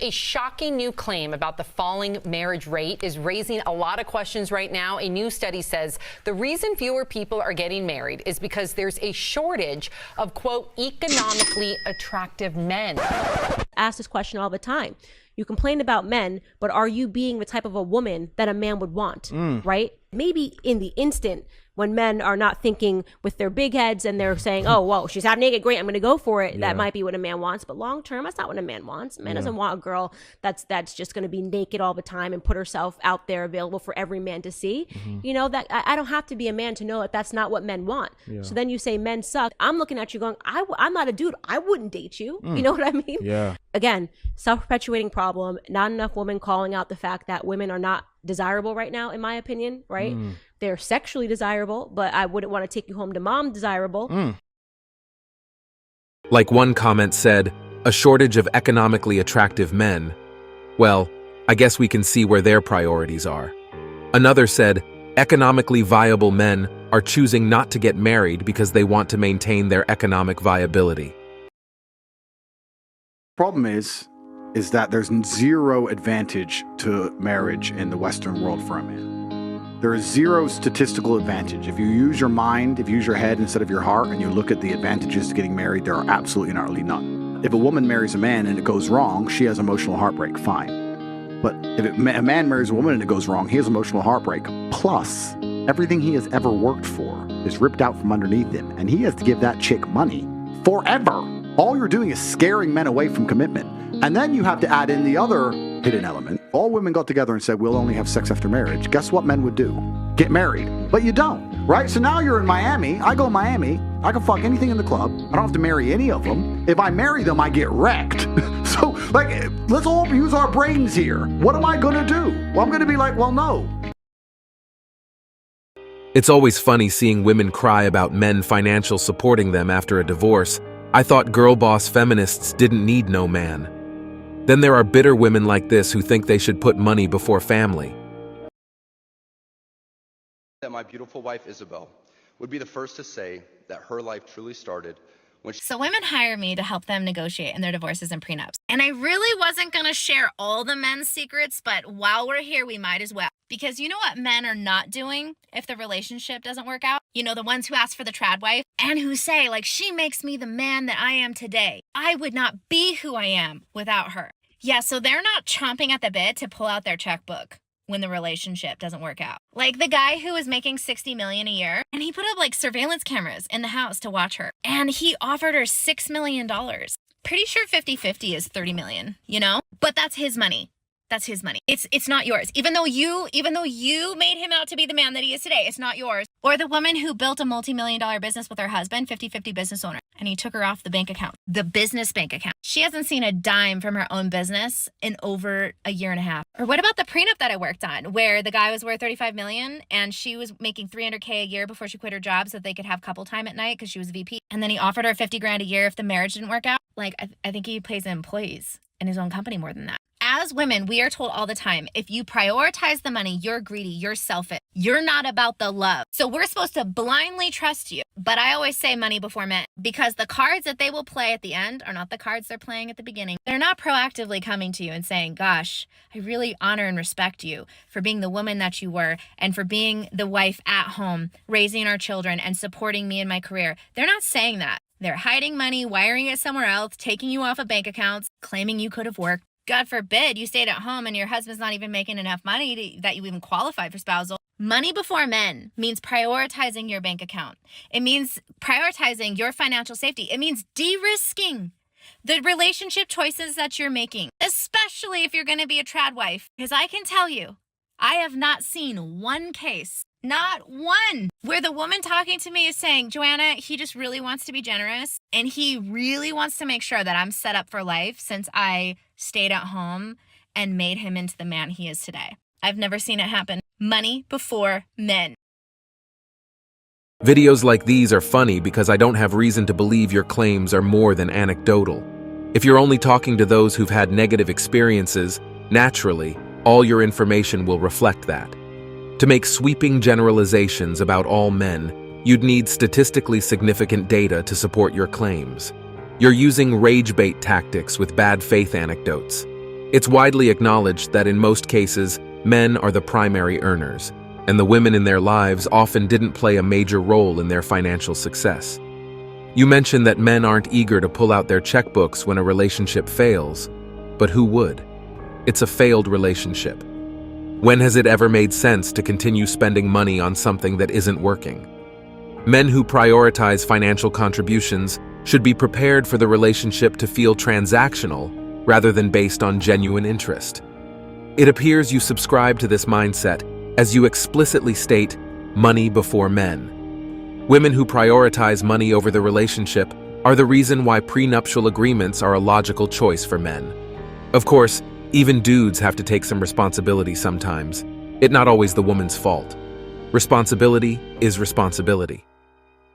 a shocking new claim about the falling marriage rate is raising a lot of questions right now. A new study says the reason fewer people are getting married is because there's a shortage of, quote, economically attractive men. Ask this question all the time. You complain about men, but are you being the type of a woman that a man would want, right? Maybe in the instant when men are not thinking with their big heads and they're saying, oh, whoa, she's half naked, great, I'm going to go for it. Yeah. That might be what a man wants. But long term, that's not what a man wants. A man doesn't want a girl that's just going to be naked all the time and put herself out there available for every man to see. You know, that I don't have to be a man to know that that's not what men want. So then you say men suck. I'm looking at you going, I'm not a dude. I wouldn't date you. You know what I mean? Yeah. Again, self-perpetuating problem. Not enough women calling out the fact that women are not desirable right now, in my opinion, right? They're sexually desirable, but I wouldn't want to take you home to mom desirable. Like one comment said, a shortage of economically attractive men. Well, I guess we can see where their priorities are. Another said, economically viable men are choosing not to get married because they want to maintain their economic viability. Problem is that there's zero advantage to marriage in the Western world for a man. There is zero statistical advantage. If you use your mind, if you use your head instead of your heart, and you look at the advantages to getting married, there are absolutely and utterly none. If a woman marries a man and it goes wrong, she has emotional heartbreak, fine. But if a man marries a woman and it goes wrong, he has emotional heartbreak. Plus, everything he has ever worked for is ripped out from underneath him, and he has to give that chick money forever. All you're doing is scaring men away from commitment. And then you have to add in the other hidden element. All women got together and said, we'll only have sex after marriage. Guess what men would do? Get married. But you don't, right? So now you're in Miami. I go to Miami. I can fuck anything in the club. I don't have to marry any of them. If I marry them, I get wrecked. So, like, let's all use our brains here. What am I going to do? Well, I'm going to be like, well, no. It's always funny seeing women cry about men financial supporting them after a divorce. I thought girl boss feminists didn't need no man. Then there are bitter women like this who think they should put money before family. That my beautiful wife Isabel would be the first to say that her life truly started when So women hire me to help them negotiate in their divorces and prenups. And I really wasn't going to share all the men's secrets, but while we're here, we might as well. Because you know what men are not doing if the relationship doesn't work out? You know, the ones who ask for the trad wife and who say, like, she makes me the man that I am today. I would not be who I am without her. Yeah, so they're not chomping at the bit to pull out their checkbook when the relationship doesn't work out. Like the guy who was making $60 million a year, and he put up like surveillance cameras in the house to watch her. And he offered her $6 million. Pretty sure 50-50 is $30 million, you know? But that's his money. That's his money. It's not yours. Even though you made him out to be the man that he is today, it's not yours. Or the woman who built a multi-million-dollar business with her husband, 50-50 business owner, and he took her off the bank account, the business bank account. She hasn't seen a dime from her own business in over a year and a half. Or what about the prenup that I worked on, where the guy was worth $35 million and she was making $300K a year before she quit her job so that they could have couple time at night because she was VP. And then he offered her $50,000 a year if the marriage didn't work out. Like, I think he pays the employees in his own company more than that. As women, we are told all the time, if you prioritize the money, you're greedy, you're selfish, you're not about the love. So we're supposed to blindly trust you. But I always say money before men, because the cards that they will play at the end are not the cards they're playing at the beginning. They're not proactively coming to you and saying, gosh, I really honor and respect you for being the woman that you were and for being the wife at home, raising our children and supporting me in my career. They're not saying that. They're hiding money, wiring it somewhere else, taking you off of bank accounts, claiming you could have worked. God forbid you stayed at home and your husband's not even making enough money that you even qualify for spousal. Money before men means prioritizing your bank account. It means prioritizing your financial safety. It means de-risking the relationship choices that you're making, especially if you're going to be a trad wife. Because I can tell you, I have not seen one case, not one, where the woman talking to me is saying, Joanna, he just really wants to be generous and he really wants to make sure that I'm set up for life since I stayed at home and made him into the man he is today. I've never seen it happen. Money before men. Videos like these are funny because I don't have reason to believe your claims are more than anecdotal. If you're only talking to those who've had negative experiences, naturally, all your information will reflect that. To make sweeping generalizations about all men, you'd need statistically significant data to support your claims. You're using rage bait tactics with bad faith anecdotes. It's widely acknowledged that in most cases, men are the primary earners, and the women in their lives often didn't play a major role in their financial success. You mentioned that men aren't eager to pull out their checkbooks when a relationship fails, but who would? It's a failed relationship. When has it ever made sense to continue spending money on something that isn't working? Men who prioritize financial contributions should be prepared for the relationship to feel transactional rather than based on genuine interest. It appears you subscribe to this mindset as you explicitly state money before men. Women who prioritize money over the relationship are the reason why prenuptial agreements are a logical choice for men. Of course, even dudes have to take some responsibility sometimes. It's not always the woman's fault. Responsibility is responsibility.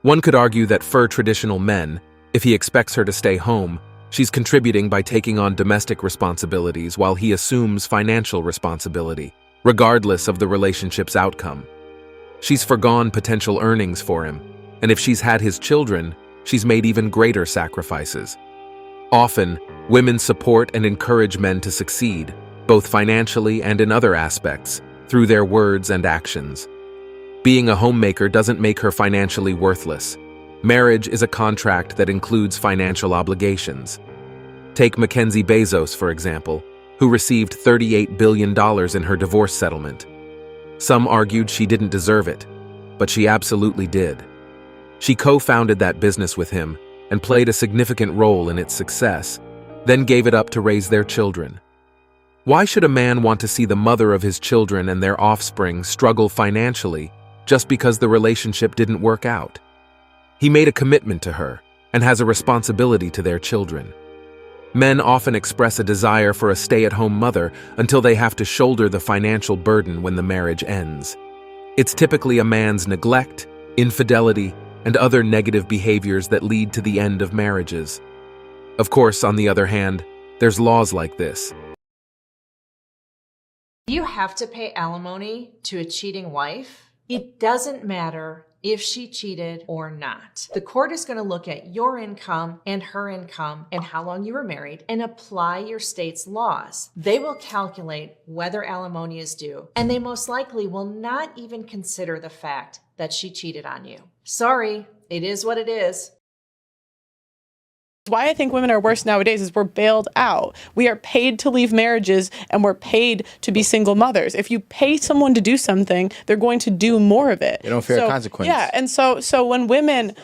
One could argue that for traditional men, if he expects her to stay home, she's contributing by taking on domestic responsibilities while he assumes financial responsibility, regardless of the relationship's outcome. She's forgone potential earnings for him, and if she's had his children, she's made even greater sacrifices. Often, women support and encourage men to succeed, both financially and in other aspects, through their words and actions. Being a homemaker doesn't make her financially worthless. Marriage is a contract that includes financial obligations. Take Mackenzie Bezos, for example, who received $38 billion in her divorce settlement. Some argued she didn't deserve it, but she absolutely did. She co-founded that business with him and played a significant role in its success, then gave it up to raise their children. Why should a man want to see the mother of his children and their offspring struggle financially just because the relationship didn't work out? He made a commitment to her and has a responsibility to their children. Men often express a desire for a stay-at-home mother until they have to shoulder the financial burden when the marriage ends. It's typically a man's neglect, infidelity, and other negative behaviors that lead to the end of marriages. Of course, on the other hand, there's laws like this. You have to pay alimony to a cheating wife. It doesn't matter if she cheated or not. The court is going to look at your income and her income and how long you were married and apply your state's laws. They will calculate whether alimony is due, and they most likely will not even consider the fact that she cheated on you. Sorry, it is what it is. Why I think women are worse nowadays is we're bailed out. We are paid to leave marriages and we're paid to be single mothers. If you pay someone to do something, they're going to do more of it. They don't fear consequence. Yeah, and so when women,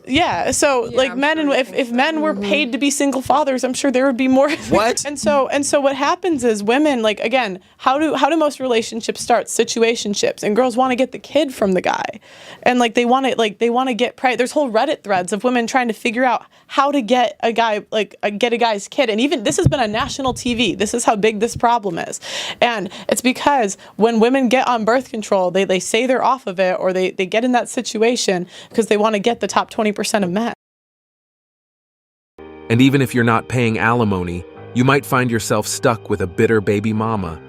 like men, and if men were paid to be single fathers, I'm sure there would be more. What? And so what happens is women, like, again, how do most relationships start? Situationships, and girls want to get the kid from the guy, and they want to get there's whole Reddit threads of women trying to figure out how to get a guy, get a guy's kid, and even this has been on national TV. This is how big this problem is, and it's because when women get on birth control, they say they're off of it, or they get in that situation because they want to get the top 20% of men. And even if you're not paying alimony, you might find yourself stuck with a bitter baby mama.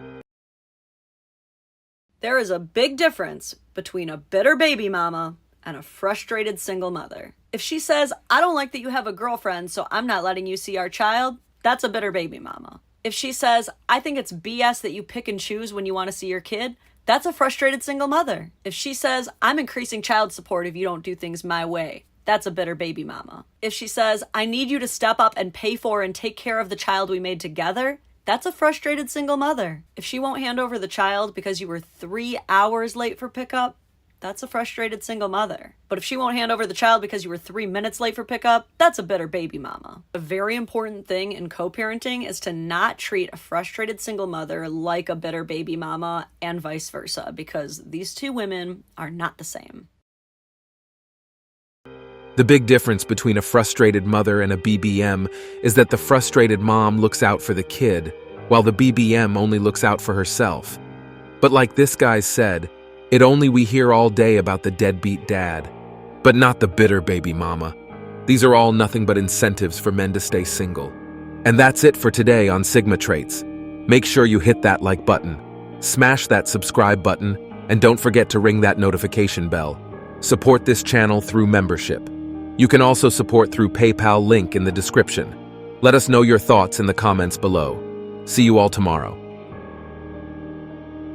There is a big difference between a bitter baby mama and a frustrated single mother. If she says, "I don't like that you have a girlfriend, so I'm not letting you see our child," that's a bitter baby mama. If she says, "I think it's BS that you pick and choose when you want to see your kid," that's a frustrated single mother. If she says, "I'm increasing child support if you don't do things my way," that's a bitter baby mama. If she says, "I need you to step up and pay for and take care of the child we made together," that's a frustrated single mother. If she won't hand over the child because you were 3 hours late for pickup, that's a frustrated single mother. But if she won't hand over the child because you were 3 minutes late for pickup, that's a bitter baby mama. A very important thing in co-parenting is to not treat a frustrated single mother like a bitter baby mama and vice versa, because these two women are not the same. The big difference between a frustrated mother and a BBM is that the frustrated mom looks out for the kid, while the BBM only looks out for herself. But like this guy said, we hear all day about the deadbeat dad, but not the bitter baby mama. These are all nothing but incentives for men to stay single. And that's it for today on Sigma Traits. Make sure you hit that like button, smash that subscribe button, and don't forget to ring that notification bell. Support this channel through membership. You can also support through PayPal, link in the description. Let us know your thoughts in the comments below. See you all tomorrow.